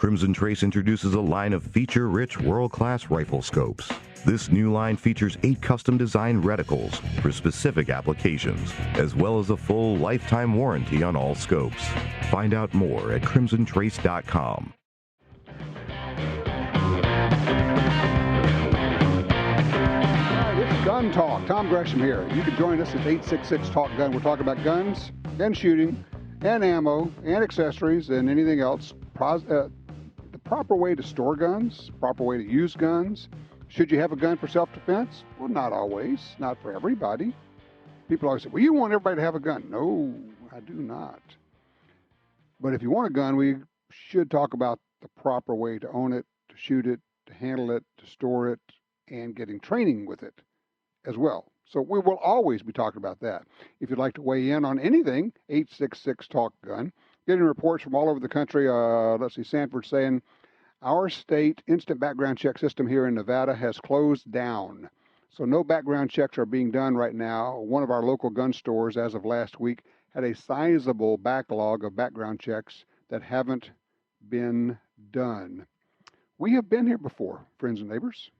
Crimson Trace introduces a line of feature-rich world-class rifle scopes. This new line features 8 custom-designed reticles for specific applications, as well as a full lifetime warranty on all scopes. Find out more at crimsontrace.com. It's Gun Talk. Tom Gresham here. You can join us at 866 Talk Gun. We're talking about guns and shooting and ammo and accessories and anything else. The proper way to store guns, proper way to use guns. Should you have a gun for self-defense? Well, not always. Not for everybody. People always say, well, you want everybody to have a gun. No, I do not. But if you want a gun, we should talk about the proper way to own it, to shoot it, to handle it, to store it, and getting training with it as well. So we will always be talking about that. If you'd like to weigh in on anything, 866 Talk Gun. Getting reports from all over the country. Let's see, Sanford saying, our state instant background check system here in Nevada has closed down. So no background checks are being done right now. One of our local gun stores, as of last week, had a sizable backlog of background checks that haven't been done. We have been here before, friends and neighbors.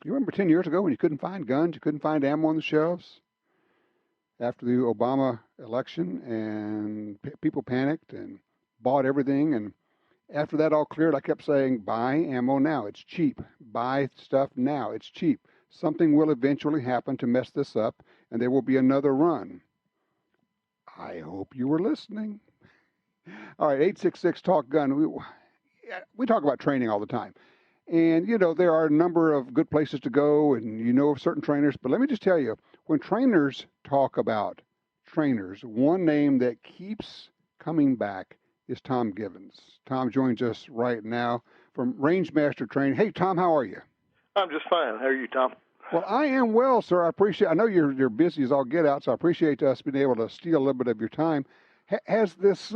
You remember 10 years ago when you couldn't find guns, you couldn't find ammo on the shelves? After the Obama election, and people panicked and bought everything. And after that all cleared, I kept saying, buy ammo now. It's cheap. Buy stuff now. It's cheap. Something will eventually happen to mess this up, and there will be another run. I hope you were listening. All right, 866 Talk Gun. We talk about training all the time. And, you know, there are a number of good places to go, and you know of certain trainers. But let me just tell you, when trainers talk about trainers, one name that keeps coming back is Tom Givens. Tom joins us right now from Rangemaster Training. Hey, Tom, how are you? I'm just fine. How are you, Tom? Well, I am well, sir. I know you're busy as all get out, so I appreciate us being able to steal a little bit of your time. Has this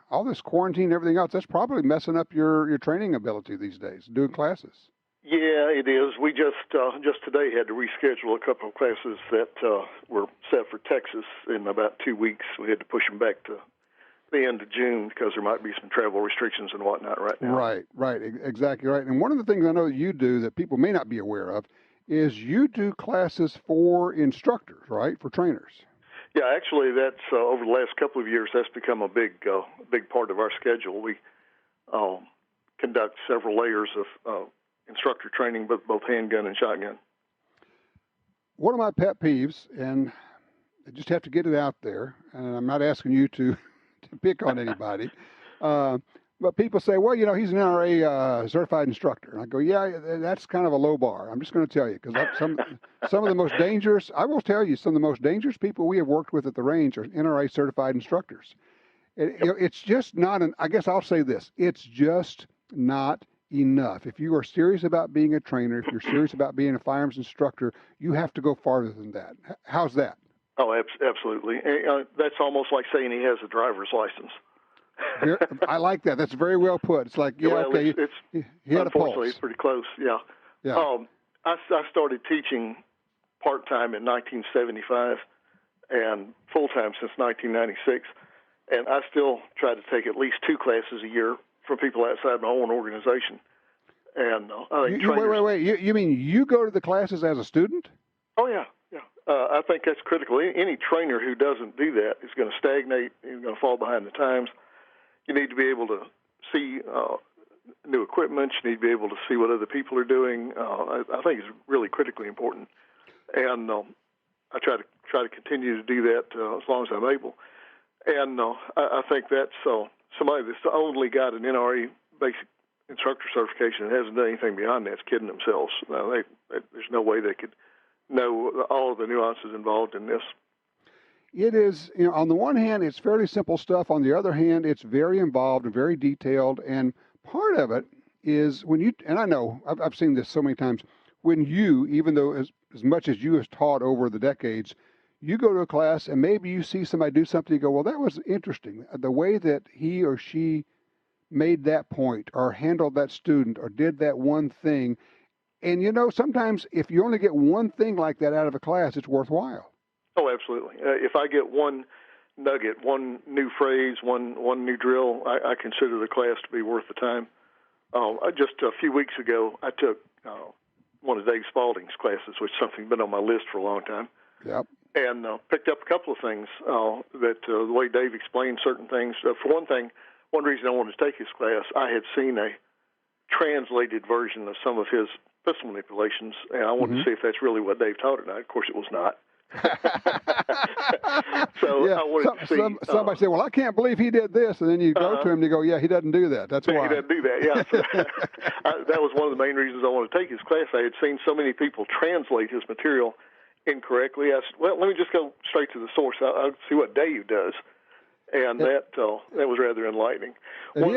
all this quarantine and everything else, that's probably messing up your training ability these days, doing classes. Yeah, it is. We just today had to reschedule a couple of classes that were set for Texas in about 2 weeks. We had to push them back to the end of June because there might be some travel restrictions and whatnot right now. Right, exactly right. And one of the things I know that you do that people may not be aware of is you do classes for instructors, right, for trainers. Yeah, actually, that's over the last couple of years, that's become a big part of our schedule. We conduct several layers of instructor training, both handgun and shotgun. One of my pet peeves, and I just have to get it out there, and I'm not asking you to pick on anybody, but people say, well, you know, he's an NRA certified instructor. And I go, yeah, that's kind of a low bar. I'm just going to tell you, because some of the most dangerous, I will tell you, some of the most dangerous people we have worked with at the range are NRA certified instructors. It's just not I guess I'll say this, it's just not enough. If you are serious about being a trainer, if you're serious about being a firearms instructor, you have to go farther than that. How's that? Oh, absolutely. That's almost like saying he has a driver's license. I like that. That's very well put. It's like, yeah, well, okay. He had a pulse. It's pretty close, yeah. I started teaching part-time in 1975 and full-time since 1996, and I still try to take at least 2 classes a year from people outside my own organization. And I think wait. You mean you go to the classes as a student? Oh, yeah. I think that's critical. Any trainer who doesn't do that is going to stagnate. He's going to fall behind the times. You need to be able to see new equipment. You need to be able to see what other people are doing. I think it's really critically important, and I try to continue to do that as long as I'm able. And I think that's somebody that's only got an NRA basic instructor certification and hasn't done anything beyond that's kidding themselves. There's no way they could know all of the nuances involved in this. It is, you know, on the one hand, it's fairly simple stuff. On the other hand, it's very involved and very detailed. And part of it is when you, and I know I've seen this so many times, when you, even though as much as you have taught over the decades, you go to a class and maybe you see somebody do something, you go, well, that was interesting. The way that he or she made that point or handled that student or did that one thing. And, you know, sometimes if you only get one thing like that out of a class, it's worthwhile. Oh, absolutely. If I get one nugget, one new phrase, one new drill, I consider the class to be worth the time. Just a few weeks ago, I took one of Dave Spalding's classes, which is something been on my list for a long time. Yep. And picked up a couple of things that the way Dave explained certain things. For one thing, one reason I wanted to take his class, I had seen a translated version of some of his pistol manipulations, and I wanted to see if that's really what Dave taught or not. Of course, it was not. So yeah. I wanted to see. Somebody said, well, I can't believe he did this. And then you go to him and you go, yeah, he doesn't do that. That's why. He doesn't do that, yeah. So, that was one of the main reasons I wanted to take his class. I had seen so many people translate his material incorrectly. I said, well, let me just go straight to the source. I'll see what Dave does. And that was rather enlightening. He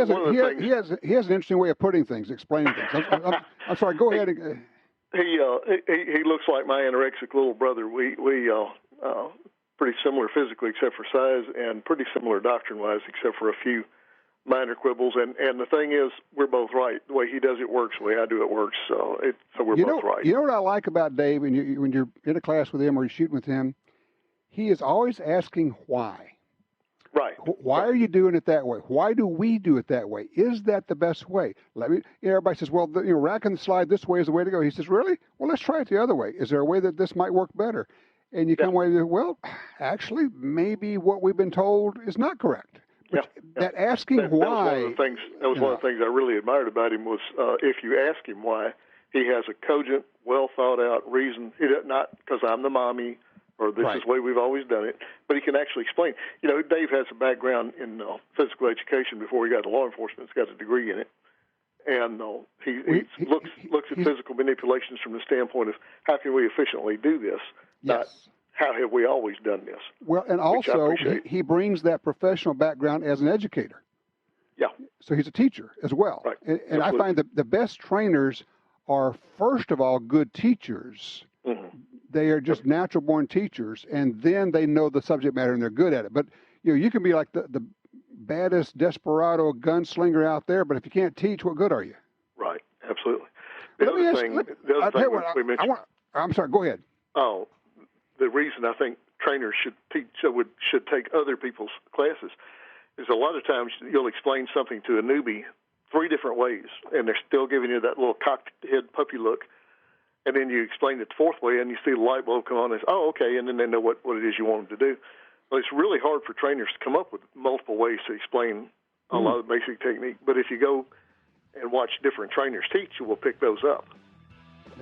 has an interesting way of putting things, explaining things. I'm sorry, go ahead. He looks like my anorexic little brother. We pretty similar physically except for size, and pretty similar doctrine-wise except for a few minor quibbles. And the thing is, we're both right. The way he does it works. The way I do it works. So we're both right. You know what I like about Dave when you're in a class with him or you're shooting with him? He is always asking why. Right. Why are you doing it that way? Why do we do it that way? Is that the best way? Everybody says, well, rack and slide this way is the way to go. He says, really? Well, let's try it the other way. Is there a way that this might work better? And you come away with, well, actually, maybe what we've been told is not correct. But that asking why. That was one of the things I really admired about him was if you ask him why, he has a cogent, well thought out reason. He does not because I'm the mommy, or this is the way we've always done it, but he can actually explain. Dave has a background in physical education before he got to law enforcement. He's got a degree in it. And he looks at physical manipulations from the standpoint of how can we efficiently do this, not how have we always done this. Well, and also he brings that professional background as an educator. Yeah. So he's a teacher as well. Right. And I find that the best trainers are, first of all, good teachers. Mm-hmm. They are just natural-born teachers, and then they know the subject matter and they're good at it. But you can be like the baddest desperado gunslinger out there, but if you can't teach, what good are you? Right, absolutely. I'm sorry. Go ahead. Oh, the reason I think trainers should take other people's classes is a lot of times you'll explain something to a newbie 3 different ways, and they're still giving you that little cocked head puppy look. And then you explain it the 4th way, and you see the light bulb come on, and okay, and then they know what it is you want them to do. Well, it's really hard for trainers to come up with multiple ways to explain a lot of the basic technique. But if you go and watch different trainers teach, you will pick those up.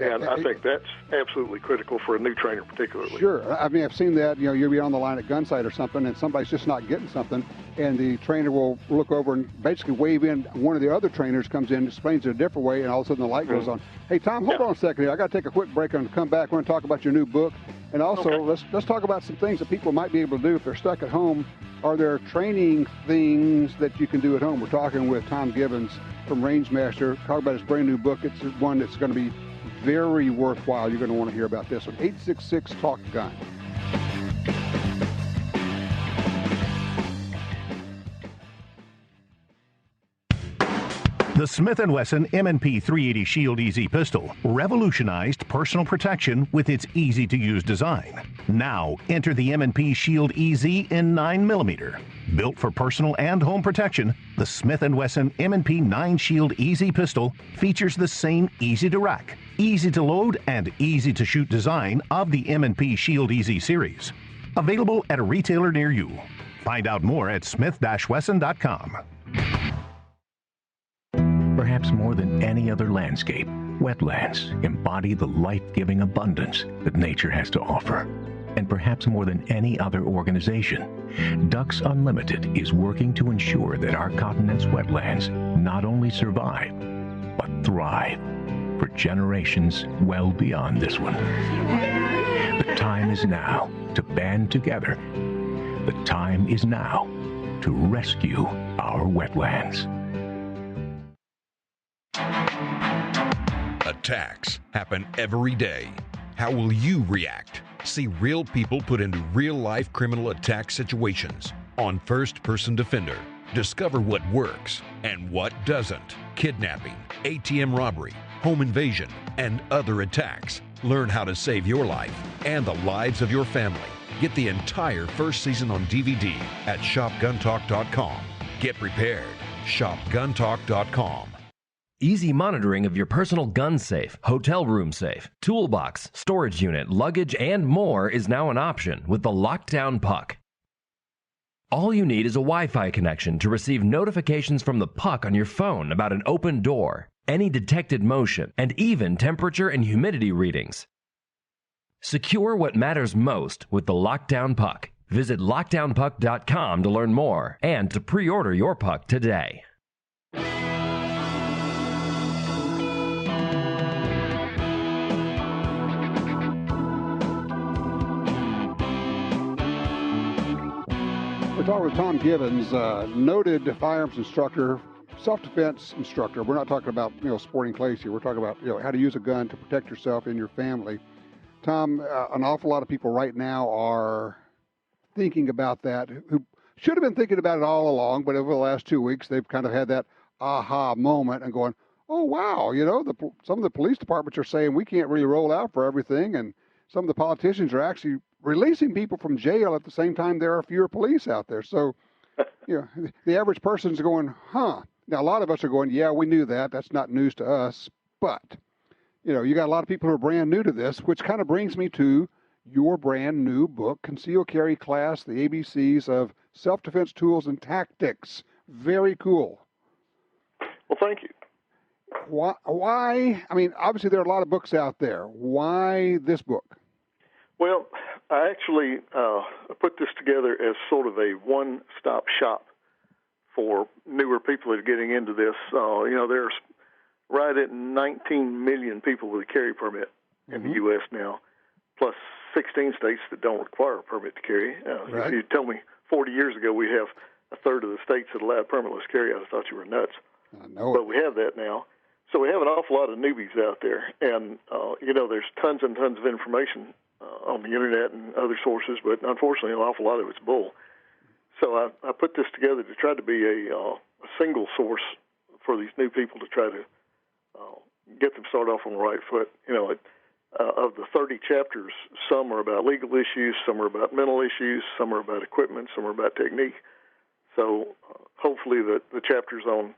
And I think that's absolutely critical for a new trainer particularly. Sure. I mean, I've seen that. You'll be on the line at gunsight or something, and somebody's just not getting something, and the trainer will look over and basically wave in. One of the other trainers comes in, explains it a different way, and all of a sudden the light goes on. Hey, Tom, hold on a second here. I got to take a quick break and come back. We're going to talk about your new book. And also, let's talk about some things that people might be able to do if they're stuck at home. Are there training things that you can do at home? We're talking with Tom Gibbons from Rangemaster. Talk about his brand new book. It's one that's going to be very worthwhile. You're going to want to hear about this one. 866 Talk Gun. The Smith & Wesson M&P 380 Shield EZ pistol revolutionized personal protection with its easy-to-use design. Now, enter the M&P Shield EZ in 9mm. Built for personal and home protection, the Smith & Wesson M&P 9 Shield EZ pistol features the same easy-to-rack, easy-to-load, and easy-to-shoot design of the M&P Shield EZ series. Available at a retailer near you. Find out more at smith-wesson.com. Perhaps more than any other landscape, wetlands embody the life-giving abundance that nature has to offer. And perhaps more than any other organization, Ducks Unlimited is working to ensure that our continent's wetlands not only survive, but thrive for generations well beyond this one. The time is now to band together. The time is now to rescue our wetlands. Attacks happen every day. How will you react? See real people put into real-life criminal attack situations on First Person Defender. Discover what works and what doesn't. Kidnapping, ATM robbery, home invasion, and other attacks. Learn how to save your life and the lives of your family. Get the entire first season on DVD at shopguntalk.com. Get prepared. Shopguntalk.com. Easy monitoring of your personal gun safe, hotel room safe, toolbox, storage unit, luggage, and more is now an option with the Lockdown Puck. All you need is a Wi-Fi connection to receive notifications from the Puck on your phone about an open door, any detected motion, and even temperature and humidity readings. Secure what matters most with the Lockdown Puck. Visit lockdownpuck.com to learn more and to pre-order your puck today. We're talking with Tom Gibbons, noted firearms instructor, self-defense instructor. We're not talking about, sporting clays here. We're talking about, how to use a gun to protect yourself and your family. Tom, an awful lot of people right now are thinking about that, who should have been thinking about it all along, but over the last 2 weeks, they've kind of had that aha moment and going, oh, wow, some of the police departments are saying we can't really roll out for everything, and some of the politicians are actually releasing people from jail at the same time there are fewer police out there. So, the average person's going, huh. Now, a lot of us are going, yeah, we knew that. That's not news to us. But, you got a lot of people who are brand new to this, which kind of brings me to your brand new book, Conceal Carry Class, the ABCs of Self-Defense Tools and Tactics. Very cool. Well, thank you. Why? I mean, obviously there are a lot of books out there. Why this book? Well, I actually put this together as sort of a one-stop shop for newer people that are getting into this. There's right at 19 million people with a carry permit in the U.S. now, plus 16 states that don't require a permit to carry. Right. If you told me 40 years ago we have a third of the states that allowed permitless carry, I'd have thought you were nuts. I know. But we have that now. So we have an awful lot of newbies out there. And, there's tons and tons of information on the Internet and other sources, but unfortunately an awful lot of it's bull. So I put this together to try to be a single source for these new people to try to get them started off on the right foot. Of the 30 chapters, some are about legal issues, some are about mental issues, some are about equipment, some are about technique. So hopefully the chapters on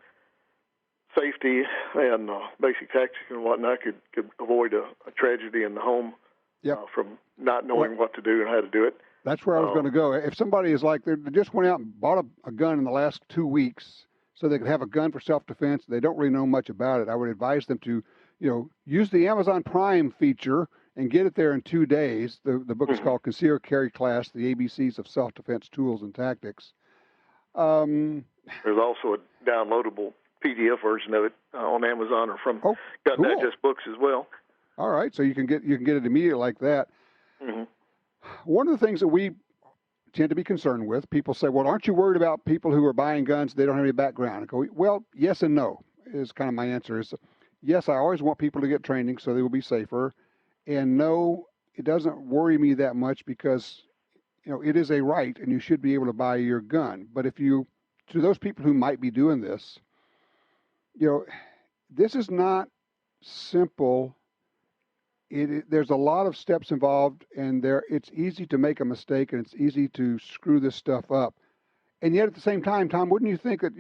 safety and basic tactics and whatnot could avoid a tragedy in the home from not knowing what to do and how to do it. That's where I was going to go. If somebody is like, they just went out and bought a gun in the last 2 weeks so they could have a gun for self-defense, they don't really know much about it, I would advise them to, use the Amazon Prime feature and get it there in 2 days. The book is called Conceal Carry Class, the ABCs of Self-Defense Tools and Tactics. There's also a downloadable PDF version of it on Amazon or from Gun Digest Books as well. All right, so you can get it immediately like that. Mm-hmm. One of the things that we tend to be concerned with, people say, well, aren't you worried about people who are buying guns, they don't have any background? I go, well, yes and no is kind of my answer. Is yes, I always want people to get training so they will be safer. And no, it doesn't worry me that much because, it is a right and you should be able to buy your gun. But to those people who might be doing this, this is not simple. There's a lot of steps involved, and it's easy to make a mistake, and it's easy to screw this stuff up. And yet, at the same time, Tom, wouldn't you think that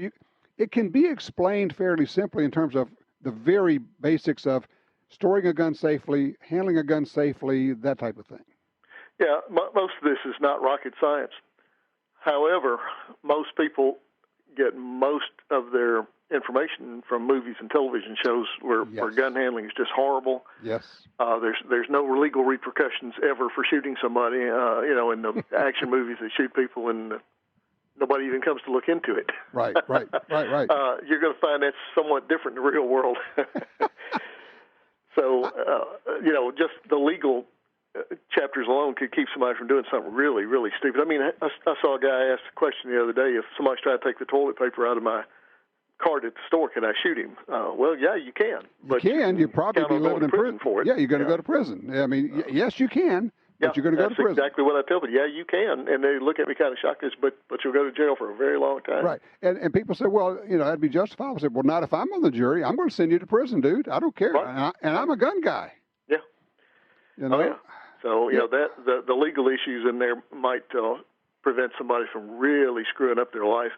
it can be explained fairly simply in terms of the very basics of storing a gun safely, handling a gun safely, that type of thing? Yeah, most of this is not rocket science. However, most people get most of their information from movies and television shows where gun handling is just horrible. Yes. There's no legal repercussions ever for shooting somebody. In the action movies, they shoot people and nobody even comes to look into it. Right. You're going to find that's somewhat different in the real world. So, just the legal chapters alone could keep somebody from doing something really, really stupid. I mean, I saw a guy ask a question the other day, if somebody's trying to take the toilet paper out of my cart at the store, can I shoot him? Well, yeah, you can. But you'd probably be living in prison for it. Yeah, you're going to go to prison. I mean, yes, you can, but you're going to go to prison. That's exactly what I tell them. Yeah, you can. And they look at me kind of shocked, but you'll go to jail for a very long time. Right. And people say, well, that'd be justifiable. I say, well, not if I'm on the jury. I'm going to send you to prison, dude. I don't care. Right. And I'm a gun guy. Yeah. Oh, yeah. So, that the legal issues in there might prevent somebody from really screwing up their life,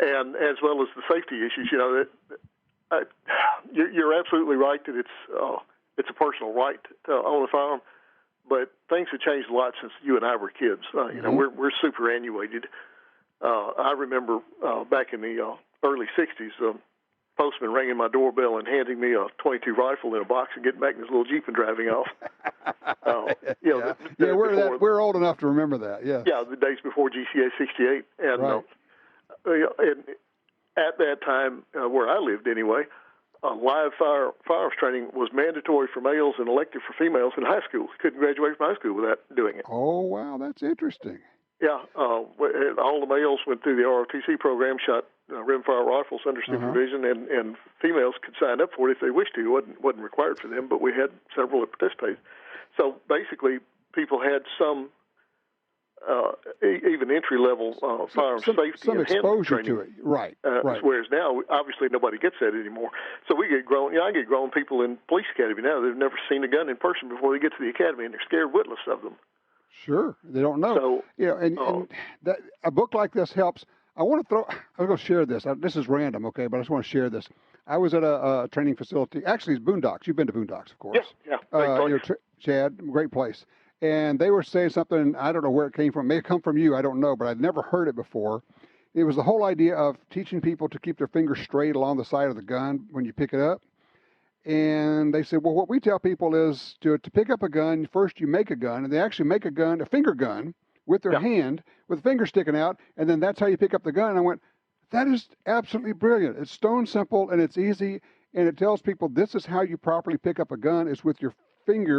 and as well as the safety issues. You're absolutely right that it's a personal right to own a firearm, but things have changed a lot since you and I were kids. We're superannuated. I remember back in the early '60s, postman ringing my doorbell and handing me a .22 rifle in a box and getting back in his little Jeep and driving off. We're old enough to remember that. Yeah. Yeah, the days before GCA 68, and right. And at that time, where I lived anyway, live firearms training was mandatory for males and elective for females in high school. You couldn't graduate from high school without doing it. Oh, wow, that's interesting. Yeah, all the males went through the ROTC program, shot rimfire rifles under supervision, and females could sign up for it if they wished to. It wasn't required for them, but we had several that participated. So basically, people had some even entry-level firearms safety some and exposure training. to it, right? Whereas now, obviously, nobody gets that anymore. So we get grown. I get grown people in police academy now. They've never seen a gun in person before they get to the academy, and they're scared witless of them. Sure, they don't know. So, and that, a book like this helps. I was going to share this. This is random, okay, but I just want to share this. I was at a training facility. Actually, it's Boondocks. You've been to Boondocks, of course. Yeah. Chad, great place. And they were saying something, I don't know where it came from. It may have come from you, I don't know, but I'd never heard it before. It was the whole idea of teaching people to keep their fingers straight along the side of the gun when you pick it up. And they said, well, what we tell people is to pick up a gun, first you make a gun, and they actually make a finger gun, with their hand, with the finger sticking out, and then that's how you pick up the gun. And I went, that is absolutely brilliant. It's stone simple, and it's easy, and it tells people this is how you properly pick up a gun, is with your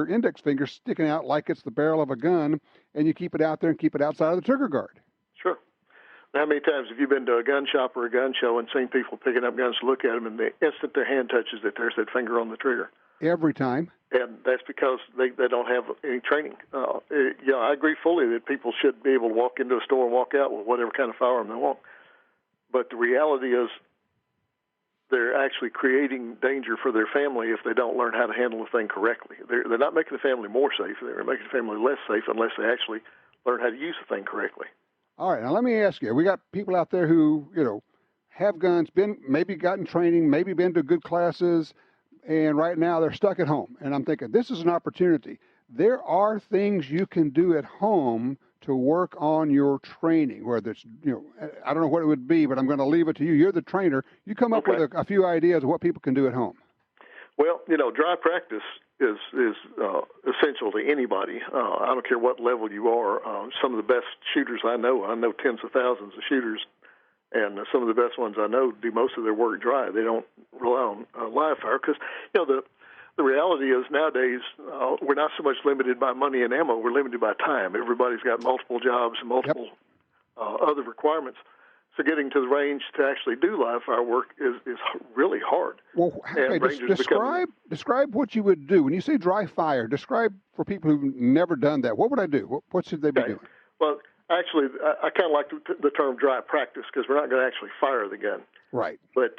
index finger sticking out like it's the barrel of a gun, and you keep it out there and keep it outside of the trigger guard. Sure. How many times have you been to a gun shop or a gun show and seen people picking up guns to look at them, and the instant their hand touches it, there's that finger on the trigger? Every time. And that's because they don't have any training. I agree fully that people should be able to walk into a store and walk out with whatever kind of firearm they want. But the reality is they're actually creating danger for their family if they don't learn how to handle the thing correctly. They're not making the family more safe. They're making the family less safe unless they actually learn how to use the thing correctly. All right, now let me ask you. We got people out there who, have guns, maybe gotten training, maybe been to good classes, and right now they're stuck at home. And I'm thinking, this is an opportunity. There are things you can do at home to work on your training, whether it's, I don't know what it would be, but I'm going to leave it to you. You're the trainer. You come up with a few ideas of what people can do at home. Well, dry practice is essential to anybody. I don't care what level you are. Some of the best shooters I know tens of thousands of shooters, and some of the best ones I know do most of their work dry. They don't rely on live fire because, the reality is nowadays we're not so much limited by money and ammo. We're limited by time. Everybody's got multiple jobs and multiple other requirements. So getting to the range to actually do live fire work is really hard. Well, describe what you would do. When you say dry fire, describe for people who've never done that. What would I do? What should they be doing? Well, actually, I kind of like the term dry practice because we're not going to actually fire the gun. Right. But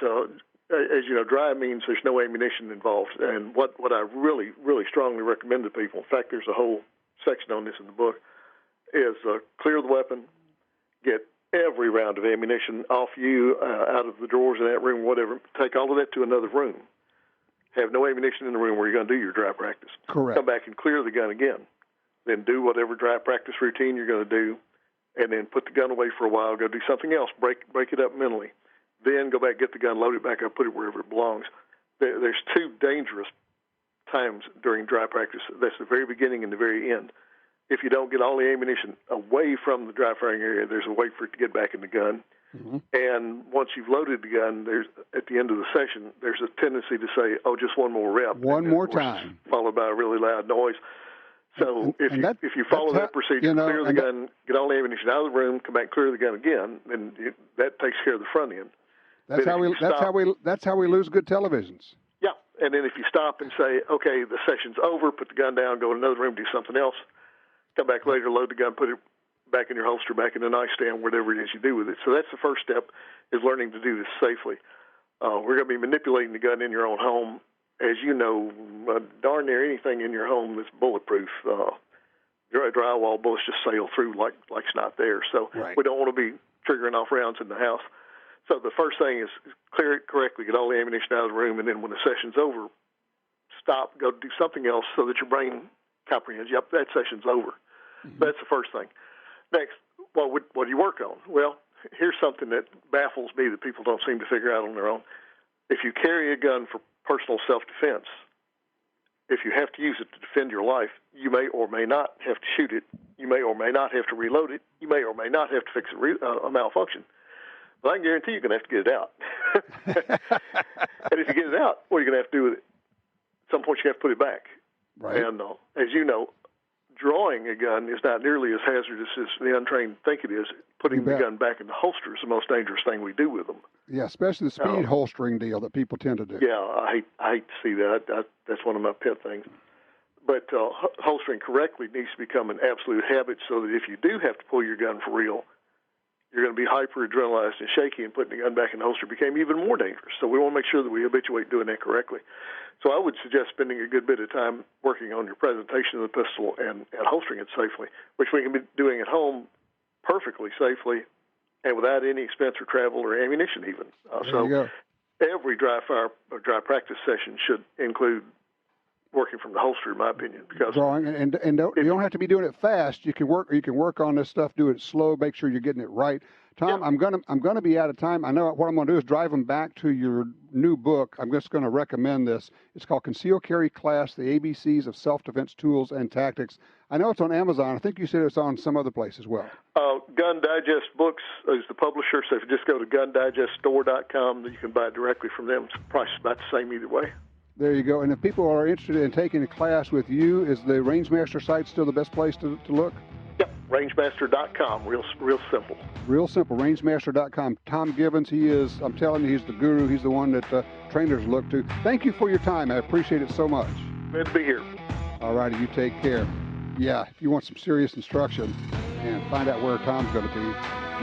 as you know, dry means there's no ammunition involved. And what I really, really strongly recommend to people, in fact, there's a whole section on this in the book, is clear the weapon, get every round of ammunition off you, out of the drawers in that room, whatever. Take all of that to another room. Have no ammunition in the room where you're going to do your dry practice. Correct. Come back and clear the gun again. Then do whatever dry practice routine you're going to do, and then put the gun away for a while, go do something else, break it up mentally. Then go back, get the gun, load it back up, put it wherever it belongs. There's two dangerous times during dry practice. That's the very beginning and the very end. If you don't get all the ammunition away from the dry firing area, there's a way for it to get back in the gun. Mm-hmm. And once you've loaded the gun, at the end of the session, there's a tendency to say, just one more rep. One more time. Followed by a really loud noise. So if you follow that procedure, clear the gun, get all the ammunition out of the room, come back, clear the gun again, then that takes care of the front end. That's how we lose good televisions. Yeah, and then if you stop and say, okay, the session's over, put the gun down, go in another room, do something else, come back later, load the gun, put it back in your holster, back in the nightstand, whatever it is you do with it. So that's the first step, is learning to do this safely. We're going to be manipulating the gun in your own home. As you know, darn near anything in your home that's bulletproof. drywall bullets just sail through like it's not there. So we don't want to be triggering off rounds in the house. So the first thing is clear it correctly, get all the ammunition out of the room, and then when the session's over, stop, go do something else so that your brain comprehends, yep, that session's over. That's the first thing. Next, what do you work on? Well, here's something that baffles me that people don't seem to figure out on their own. If you carry a gun for personal self-defense, if you have to use it to defend your life, you may or may not have to shoot it. You may or may not have to reload it. You may or may not have to fix a malfunction. But I can guarantee you're going to have to get it out. And if you get it out, what are you going to have to do with it? At some point, you have to put it back. Right. And as you know, drawing a gun is not nearly as hazardous as the untrained think it is. Putting the gun back in the holster is the most dangerous thing we do with them. Yeah, especially the speed holstering deal that people tend to do. Yeah, I hate to see that. That's one of my pet things. But holstering correctly needs to become an absolute habit so that if you do have to pull your gun for real, you're going to be hyper-adrenalized and shaky, and putting the gun back in the holster became even more dangerous. So we want to make sure that we habituate doing that correctly. So I would suggest spending a good bit of time working on your presentation of the pistol and holstering it safely, which we can be doing at home perfectly safely and without any expense or travel or ammunition even. So every dry fire or dry practice session should include working from the holster, in my opinion, because drawing and you don't have to be doing it fast. You can work on this stuff, do it slow, make sure you're getting it right. Tom, I'm gonna be out of time. I know what I'm gonna do is drive them back to your new book. I'm just gonna recommend this. It's called Concealed Carry Class: The ABCs of Self-Defense Tools and Tactics. I know it's on Amazon. I think you said it's on some other place as well. Gun Digest Books is the publisher, so if you just go to gundigeststore.com, you can buy it directly from them. The price is about the same either way. There you go. And if people are interested in taking a class with you, is the Rangemaster site still the best place to look? Yep, rangemaster.com. Real simple. Real simple, rangemaster.com. Tom Gibbons, I'm telling you, he's the guru. He's the one that trainers look to. Thank you for your time. I appreciate it so much. Glad to be here. All righty, you take care. Yeah, if you want some serious instruction and find out where Tom's going to be,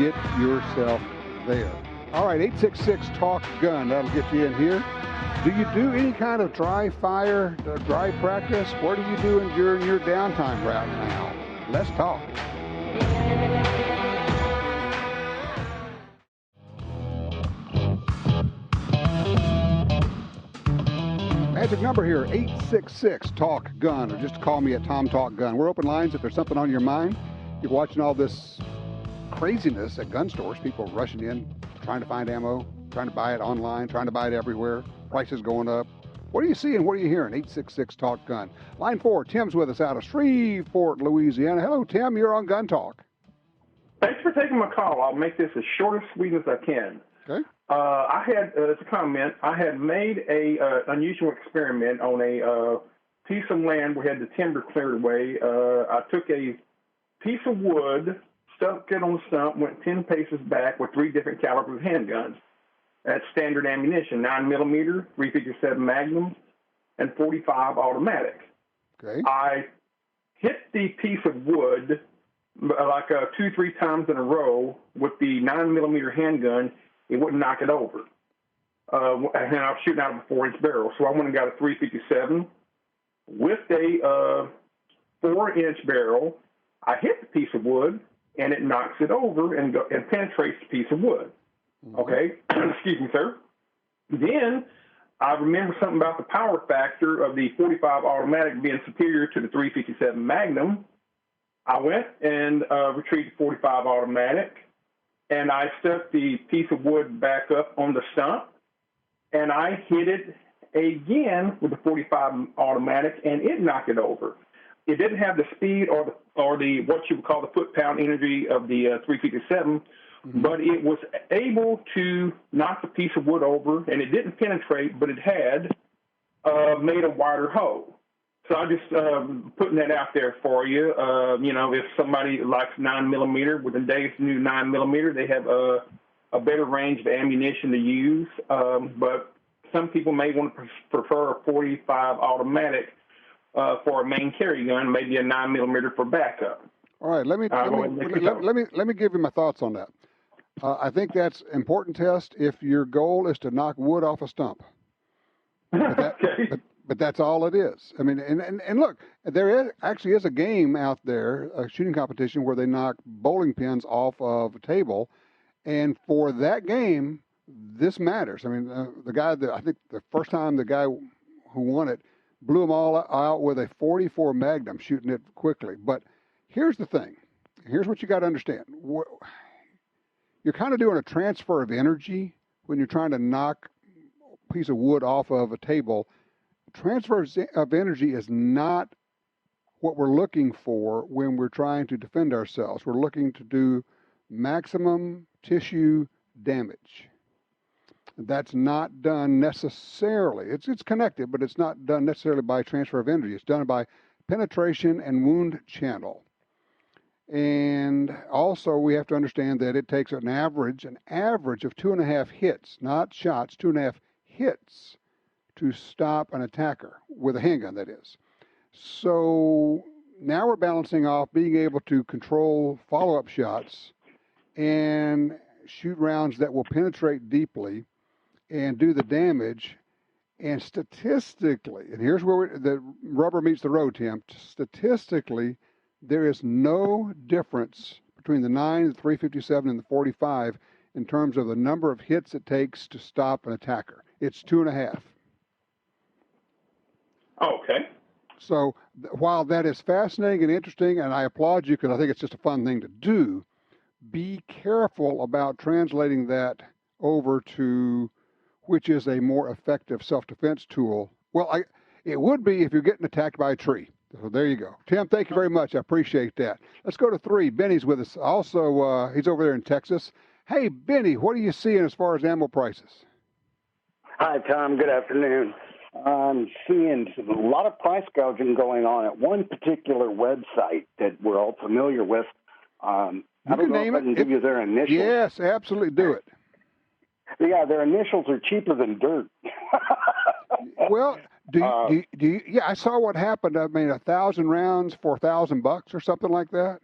get yourself there. All right, 866-TALK-GUN. That'll get you in here. Do you do any kind of dry fire, dry practice? What do you do during your downtime right now? Let's talk. Magic number here, 866-TALK-GUN, or just call me at Tom Talk Gun. We're open lines if there's something on your mind. You're watching all this craziness at gun stores, people rushing in, trying to find ammo, trying to buy it online, trying to buy it everywhere. Prices going up. What are you seeing? What are you hearing? 866-TALK-GUN. Line 4, Tim's with us out of Shreveport, Louisiana. Hello, Tim. You're on Gun Talk. Thanks for taking my call. I'll make this as short and sweet as I can. Okay. I had, as a comment, I had made a unusual experiment on a piece of land. We had the timber cleared away. I took a piece of wood, stuck it on the stump, went 10 paces back with 3 different calibers of handguns. That's standard ammunition, 9mm, 357 Magnum, and 45 automatic. Okay. I hit the piece of wood like 2-3 times in a row with the 9mm handgun. It wouldn't knock it over. And I was shooting out of a 4-inch barrel. So I went and got a 357 with a 4-inch barrel. I hit the piece of wood, and it knocks it over and penetrates the piece of wood. Okay, excuse me, sir. Then I remember something about the power factor of the 45 automatic being superior to the 357 Magnum. I went and retrieved the 45 automatic, and I stuck the piece of wood back up on the stump, and I hit it again with the 45 automatic, and it knocked it over. It didn't have the speed or the what you would call the foot-pound energy of the 357. But it was able to knock the piece of wood over, and it didn't penetrate, but it had made a wider hole. So I'm just putting that out there for you. If somebody likes 9mm, with today's new 9mm, they have a better range of ammunition to use. But some people may want to prefer a 45 automatic for a main carry gun, maybe a 9mm for backup. All right, let me give you my thoughts on that. I think that's an important test if your goal is to knock wood off a stump. Okay. But that's all it is. I mean, and look, there actually is a game out there, a shooting competition where they knock bowling pins off of a table, and for that game, this matters. I mean, the guy that I think the first time the guy who won it blew them all out with a 44 Magnum, shooting it quickly. But here's the thing. Here's what you got to understand. You're kind of doing a transfer of energy when you're trying to knock a piece of wood off of a table. Transfer of energy is not what we're looking for when we're trying to defend ourselves. We're looking to do maximum tissue damage. That's not done necessarily. It's connected, but it's not done necessarily by transfer of energy. It's done by penetration and wound channel. And also we have to understand that it takes an average of 2.5 hits, not shots, 2.5 hits to stop an attacker with a handgun, that is. So now we're balancing off being able to control follow-up shots and shoot rounds that will penetrate deeply and do the damage. And statistically, and here's where the rubber meets the road, Tim, statistically, there is no difference between the 9, the 357, and the 45 in terms of the number of hits it takes to stop an attacker. It's 2.5. Okay. So while that is fascinating and interesting, and I applaud you because I think it's just a fun thing to do, be careful about translating that over to which is a more effective self-defense tool. Well, it would be if you're getting attacked by a tree. So there you go. Tim, thank you very much. I appreciate that. Let's go to 3. Benny's with us. Also, he's over there in Texas. Hey, Benny, what are you seeing as far as ammo prices? Hi, Tom. Good afternoon. I'm seeing a lot of price gouging going on at one particular website that we're all familiar with. I don't know if I can give you their initials. Yes, absolutely. Do it. Yeah, their initials are cheaper than dirt. Well, do you, yeah, I saw what happened. I mean, 1,000 rounds for $1,000 or something like that.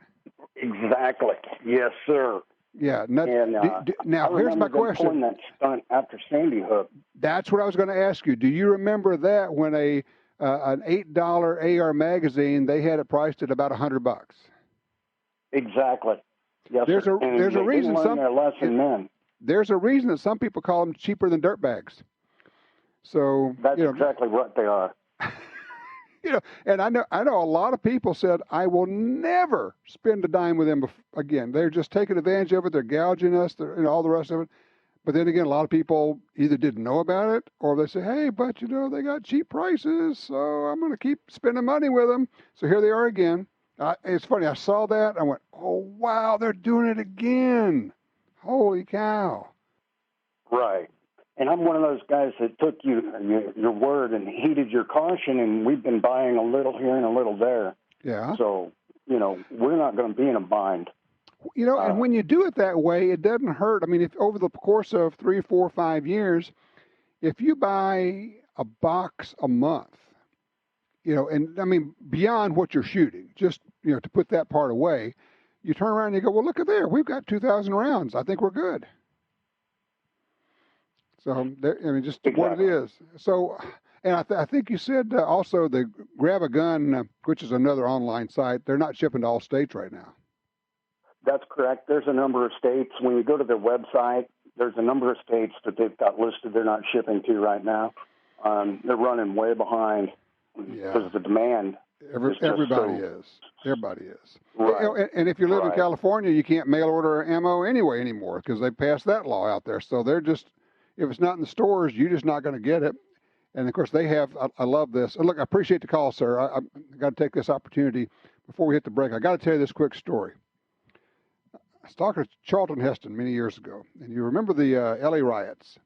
Exactly. Yes, sir. Yeah. Now, here's my question. Pulling that stunt after Sandy Hook. That's what I was going to ask you. Do you remember that when an $8 AR magazine, they had it priced at about $100? Exactly. Yes. There's a reason There's a reason that some people call them cheaper than dirt bags. So that's exactly what they are. And I know a lot of people said, I will never spend a dime with them again. They're just taking advantage of it. They're gouging us, all the rest of it. But then again, a lot of people either didn't know about it or they say, hey, but they got cheap prices, so I'm going to keep spending money with them. So here they are again. It's funny. I saw that. I went, oh, wow, they're doing it again. Holy cow. Right. And I'm one of those guys that took your word and heeded your caution, and we've been buying a little here and a little there. Yeah. So, we're not going to be in a bind. And when you do it that way, it doesn't hurt. I mean, if over the course of 3, 4, 5 years, if you buy a box a month, and I mean, beyond what you're shooting, just, to put that part away, you turn around and you go, well, look at there. We've got 2,000 rounds. I think we're good. So, just exactly what it is. So, and I think you said also the Grab a Gun, which is another online site, they're not shipping to all states right now. That's correct. There's a number of states. When you go to their website, there's a number of states that they've got listed they're not shipping to right now. They're running way behind because of the demand. Everybody is. Right. And if you live in California, you can't mail order ammo anymore because they passed that law out there. So they're just, if it's not in the stores, you're just not going to get it. And of course, they have. I love this. And look, I appreciate the call, sir. I got to take this opportunity before we hit the break. I got to tell you this quick story. I was talking to Charlton Heston many years ago, and you remember the LA riots.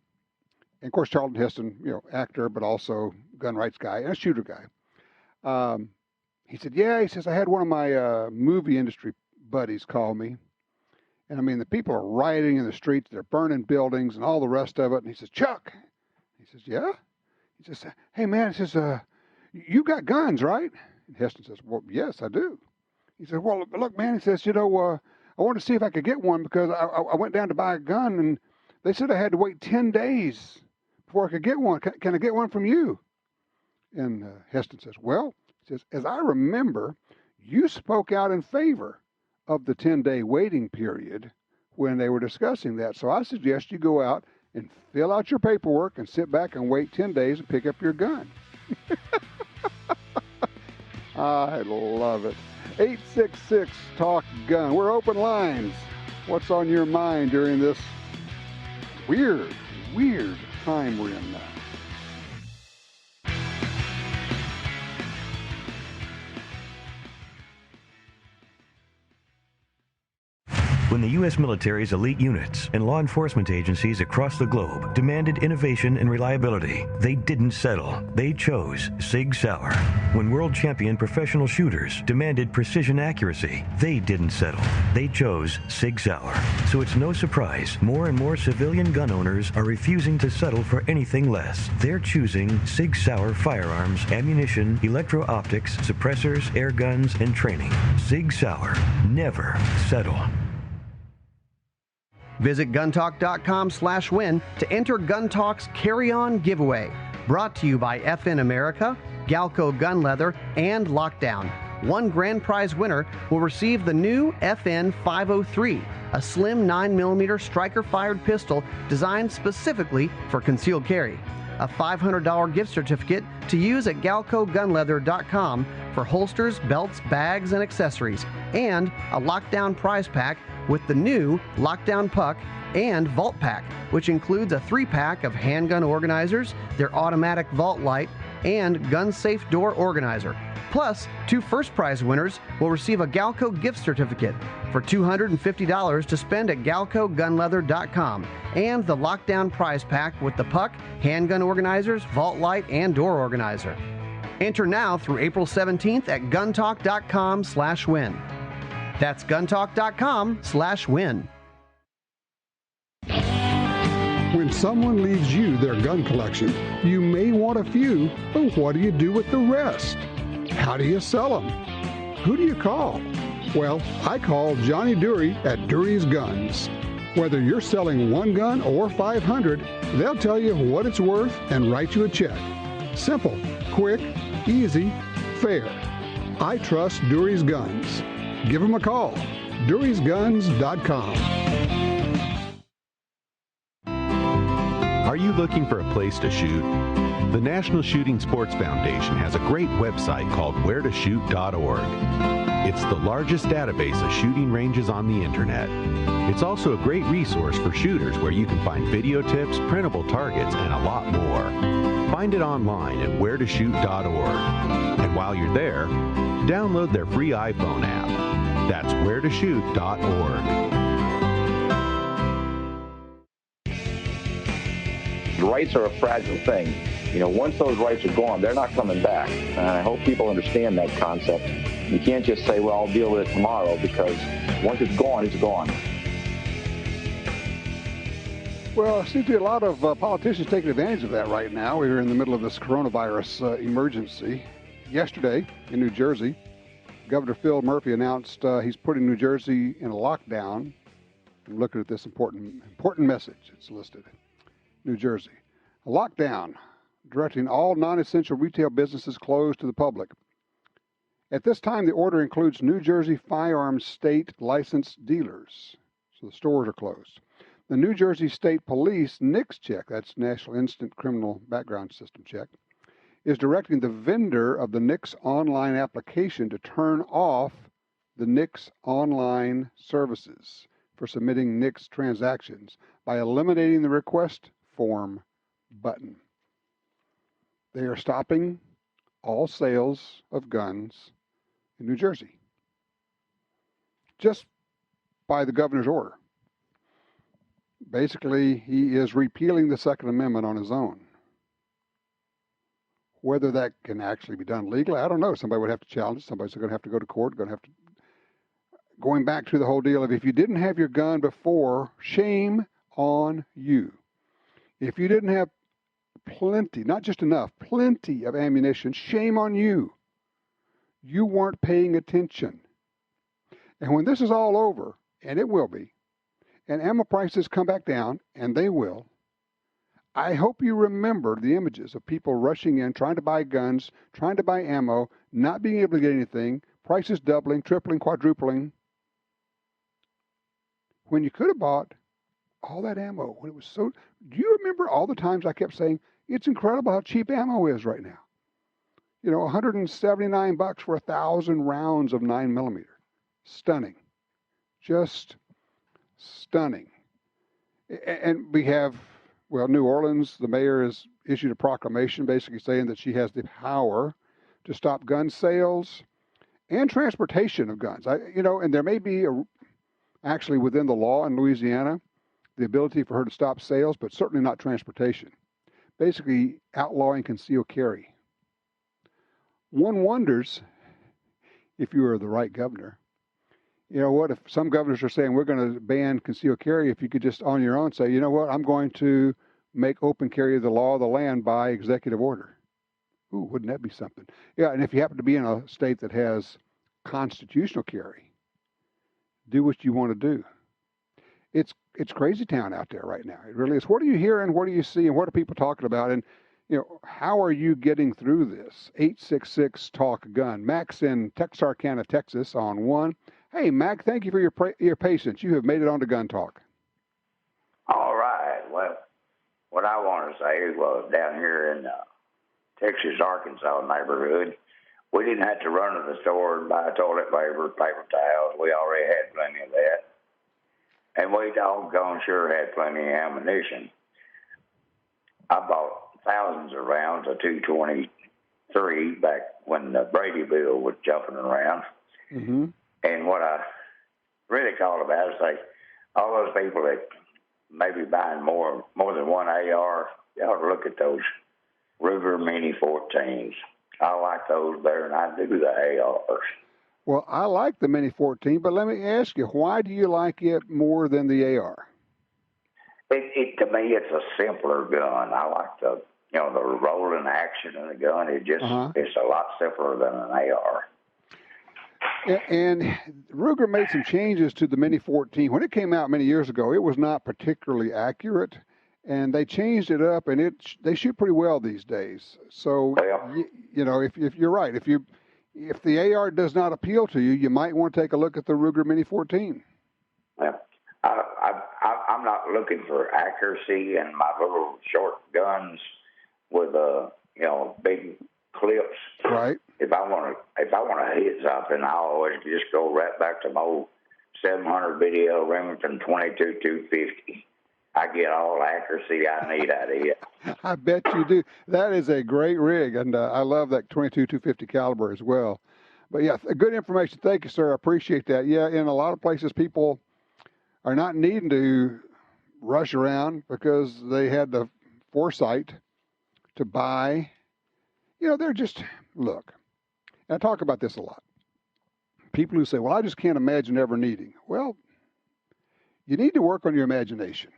And of course, Charlton Heston, actor, but also gun rights guy and a shooter guy. He said, he says, I had one of my movie industry buddies call me. And I mean, the people are rioting in the streets. They're burning buildings and all the rest of it. And he says, Chuck. He says, yeah? He says, hey, man, he says, you got guns, right? And Heston says, well, yes, I do. He says, well, look, man, he says, I wanted to see if I could get one because I went down to buy a gun and they said I had to wait 10 days before I could get one. Can I get one from you? And Heston says, well, he says, as I remember, you spoke out in favor of the 10-day waiting period when they were discussing that. So I suggest you go out and fill out your paperwork and sit back and wait 10 days and pick up your gun. I love it. 866 Talk Gun. We're open lines. What's on your mind during this weird time we're in now? When the U.S. military's elite units and law enforcement agencies across the globe demanded innovation and reliability, they didn't settle. They chose Sig Sauer. When world champion professional shooters demanded precision accuracy, they didn't settle. They chose Sig Sauer. So it's no surprise more and more civilian gun owners are refusing to settle for anything less. They're choosing Sig Sauer firearms, ammunition, electro-optics, suppressors, air guns, and training. Sig Sauer. Never settle. Visit guntalk.com/win to enter Gun Talk's Carry On giveaway. Brought to you by FN America, Galco Gun Leather, and Lockdown. One grand prize winner will receive the new FN 503, a slim 9mm striker-fired pistol designed specifically for concealed carry. A $500 gift certificate to use at galcogunleather.com for holsters, belts, bags, and accessories, and a Lockdown prize pack with the new Lockdown Puck and Vault Pack, which includes a 3-pack of handgun organizers, their automatic vault light, and gun safe door organizer. Plus, 2 first prize winners will receive a Galco gift certificate for $250 to spend at galcogunleather.com and the Lockdown prize pack with the puck, handgun organizers, vault light, and door organizer. Enter now through April 17th at guntalk.com/win. That's guntalk.com/win. When someone leaves you their gun collection, you may want a few, but what do you do with the rest? How do you sell them? Who do you call? Well, I call Johnny Dury at Dury's Guns. Whether you're selling 1 gun or 500, they'll tell you what it's worth and write you a check. Simple, quick, easy, fair. I trust Dury's Guns. Give them a call. DurysGuns.com. Are you looking for a place to shoot? The National Shooting Sports Foundation has a great website called wheretoshoot.org. It's the largest database of shooting ranges on the internet. It's also a great resource for shooters where you can find video tips, printable targets, and a lot more. Find it online at wheretoshoot.org. And while you're there, download their free iPhone app. That's wheretoshoot.org. Rights are a fragile thing. You know, once those rights are gone, they're not coming back. And I hope people understand that concept. You can't just say, well, I'll deal with it tomorrow, because once it's gone, it's gone. Well, I seem to be a lot of politicians taking advantage of that right now. We're in the middle of this coronavirus emergency. Yesterday in New Jersey, Governor Phil Murphy announced he's putting New Jersey in a lockdown. I'm looking at this important message. It's listed. New Jersey. A lockdown directing all non-essential retail businesses closed to the public. At this time, the order includes New Jersey firearms state licensed dealers. So the stores are closed. The New Jersey State Police NICS check, that's National Instant Criminal Background System check, is directing the vendor of the NICS online application to turn off the NICS online services for submitting NICS transactions by eliminating the request form button. They are stopping all sales of guns in New Jersey just by the governor's order. Basically, he is repealing the Second Amendment on his own. Whether that can actually be done legally, I don't know. Somebody would have to challenge it. Somebody's going to have to go to court. Going back to the whole deal of if you didn't have your gun before, shame on you. If you didn't have plenty, not just enough, plenty of ammunition, shame on you. You weren't paying attention. And when this is all over, and it will be, and ammo prices come back down, and they will, I hope you remember the images of people rushing in, trying to buy guns, trying to buy ammo, not being able to get anything, prices doubling, tripling, quadrupling, when you could have bought all that ammo. When it was so, do you remember all the times I kept saying, it's incredible how cheap ammo is right now? You know, $179 for 1,000 rounds of 9mm. Stunning. Just stunning. And we have, well, New Orleans, the mayor has issued a proclamation basically saying that she has the power to stop gun sales and transportation of guns. And there may be actually within the law in Louisiana the ability for her to stop sales, but certainly not transportation. Basically outlawing concealed carry. One wonders if you were the right governor. You know what, if some governors are saying we're going to ban concealed carry, if you could just on your own say, you know what, I'm going to make open carry the law of the land by executive order. Ooh, wouldn't that be something? Yeah, and if you happen to be in a state that has constitutional carry, do what you want to do. It's crazy town out there right now. It really is. What are you hearing? What do you see? And what are people talking about? And, how are you getting through this? 866-TALK-GUN. Mac's in Texarkana, Texas on one. Hey, Mac, thank you for your patience. You have made it on to Gun Talk. All right. Well, what I want to say was down here in Texas, Arkansas neighborhood, we didn't have to run to the store and buy toilet paper, paper towels. We already had plenty of that. And we doggone sure had plenty of ammunition. I bought thousands of rounds of 223 back when the Brady bill was jumping around. Mm-hmm. And what I really called about is like all those people that may be buying more than one AR, you ought to look at those Ruger Mini-14s. I like those better than I do the ARs. Well, I like the Mini-14, but let me ask you, why do you like it more than the AR? To me, it's a simpler gun. I like the rolling action in the gun. It's a lot simpler than an AR. And Ruger made some changes to the Mini-14. When it came out many years ago, it was not particularly accurate, and they changed it up, and they shoot pretty well these days. So, if you're right, if the AR does not appeal to you, you might want to take a look at the Ruger Mini-14. Well, I'm not looking for accuracy in my little short guns with big clips. Right. If I want to hit something, I always just go right back to my old 700 video Remington 22-250. I get all the accuracy I need out of it. I bet you do. That is a great rig, and I love that 22-250 caliber as well. But yeah, good information. Thank you, sir. I appreciate that. Yeah, in a lot of places, people are not needing to rush around because they had the foresight to buy. They're just, look, and I talk about this a lot. People who say, well, I just can't imagine ever needing. Well, you need to work on your imagination.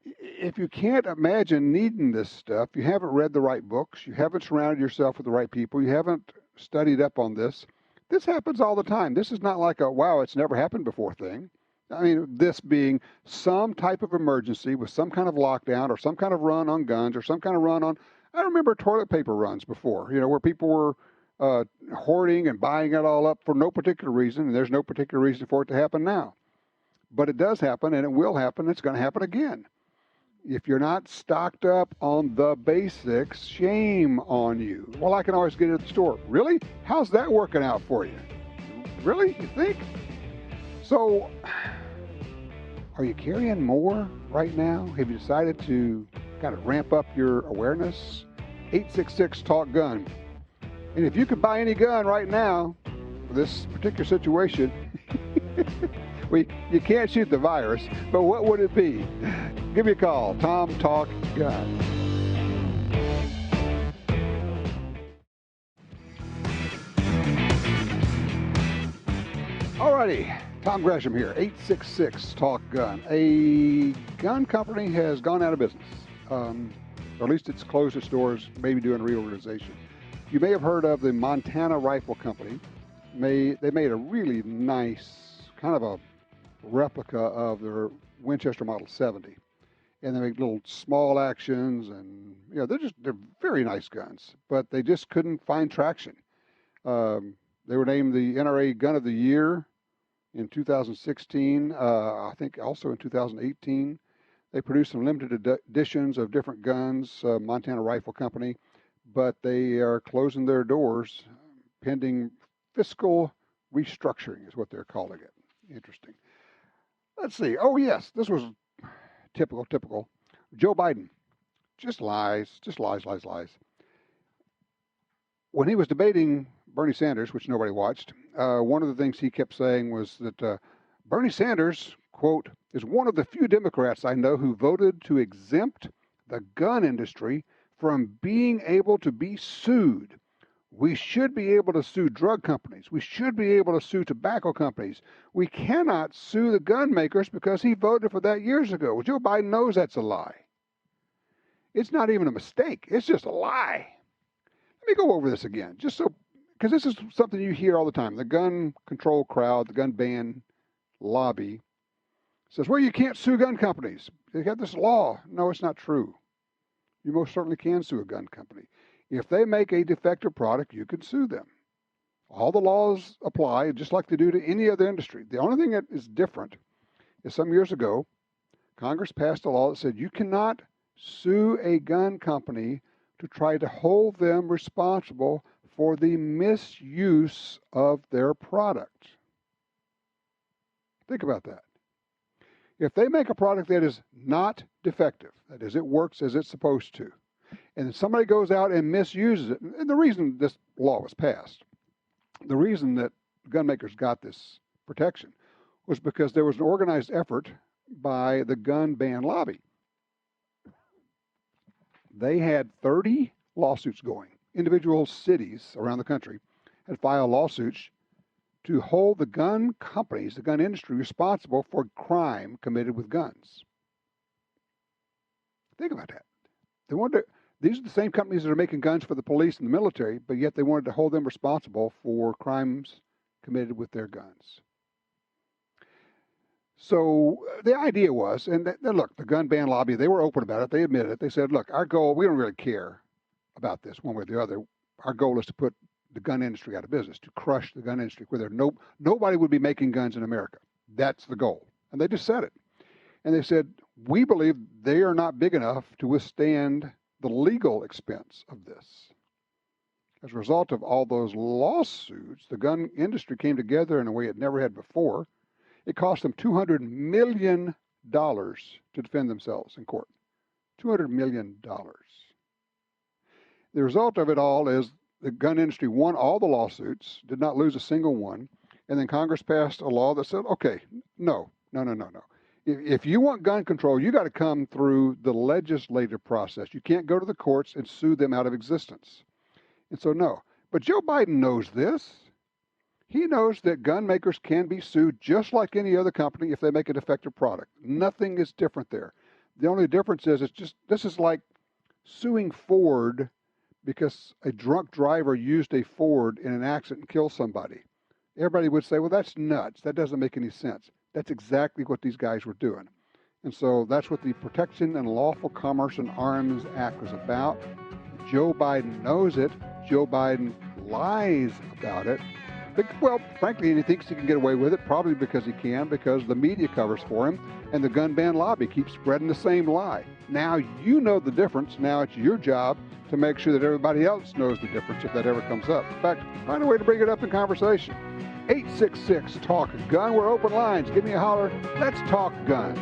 If you can't imagine needing this stuff, you haven't read the right books, you haven't surrounded yourself with the right people, you haven't studied up on this. This happens all the time. This is not like a, wow, it's never happened before thing. I mean, this being some type of emergency with some kind of lockdown or some kind of run on guns or some kind of run on, I remember toilet paper runs before, where people were hoarding and buying it all up for no particular reason, and there's no particular reason for it to happen now. But it does happen, and it will happen. It's going to happen again. If you're not stocked up on the basics, shame on you. Well, I can always get it at the store. Really? How's that working out for you? Really? You think? So, are you carrying more right now? Have you decided to kind of ramp up your awareness? 866-TALK-GUN. And if you could buy any gun right now for this particular situation, you can't shoot the virus, but what would it be? Give me a call. Tom Talk Gun. Alrighty, Tom Gresham here, 866-TALK-GUN. A gun company has gone out of business. Or at least it's closed its doors, maybe doing reorganization. You may have heard of the Montana Rifle Company. They made a really nice, kind of a replica of their Winchester Model 70. and they make little small actions, and they're very nice guns, but they just couldn't find traction. They were named the NRA Gun of the Year in 2016. I think also in 2018. They produced some limited editions of different guns, Montana Rifle Company, but they are closing their doors pending fiscal restructuring is what they're calling it. Interesting. Let's see. Oh, yes, this was typical. Joe Biden. Just lies. When he was debating Bernie Sanders, which nobody watched, one of the things he kept saying was that Bernie Sanders, quote, is one of the few Democrats I know who voted to exempt the gun industry from being able to be sued. We should be able to sue drug companies. We should be able to sue tobacco companies. We cannot sue the gun makers because he voted for that years ago. Well, Joe Biden knows that's a lie. It's not even a mistake. It's just a lie. Let me go over this again, because this is something you hear all the time. The gun control crowd, the gun ban lobby says, well, you can't sue gun companies. They have this law. No, it's not true. You most certainly can sue a gun company. If they make a defective product, you can sue them. All the laws apply, just like they do to any other industry. The only thing that is different is some years ago, Congress passed a law that said you cannot sue a gun company to try to hold them responsible for the misuse of their product. Think about that. If they make a product that is not defective, that is, it works as it's supposed to, and somebody goes out and misuses it, and the reason this law was passed, the reason that gun makers got this protection was because there was an organized effort by the gun ban lobby. They had 30 lawsuits going. Individual cities around the country had filed lawsuits to hold the gun companies, the gun industry, responsible for crime committed with guns. Think about that. These are the same companies that are making guns for the police and the military, but yet they wanted to hold them responsible for crimes committed with their guns. So the idea was, and look, the gun ban lobby, they were open about it. They admitted it. They said, look, our goal, we don't really care about this one way or the other. Our goal is to put the gun industry out of business, to crush the gun industry, where nobody would be making guns in America. That's the goal. And they just said it. And they said, we believe they are not big enough to withstand the legal expense of this. As a result of all those lawsuits, the gun industry came together in a way it never had before. It cost them $200 million to defend themselves in court. $200 million. The result of it all is the gun industry won all the lawsuits, did not lose a single one, and then Congress passed a law that said, okay, no. If you want gun control, you got to come through the legislative process. You can't go to the courts and sue them out of existence. And so, no. But Joe Biden knows this. He knows that gun makers can be sued just like any other company if they make a defective product. Nothing is different there. The only difference is this is like suing Ford because a drunk driver used a Ford in an accident and killed somebody. Everybody would say, well, that's nuts. That doesn't make any sense. That's exactly what these guys were doing. And so that's what the Protection and Lawful Commerce in Arms Act was about. Joe Biden knows it. Joe Biden lies about it. But, well, frankly, he thinks he can get away with it, probably because he can, because the media covers for him, and the gun ban lobby keeps spreading the same lie. Now you know the difference. Now it's your job to make sure that everybody else knows the difference if that ever comes up. In fact, find a way to bring it up in conversation. 866-TALK-GUN. We're open lines. Give me a holler. Let's talk guns.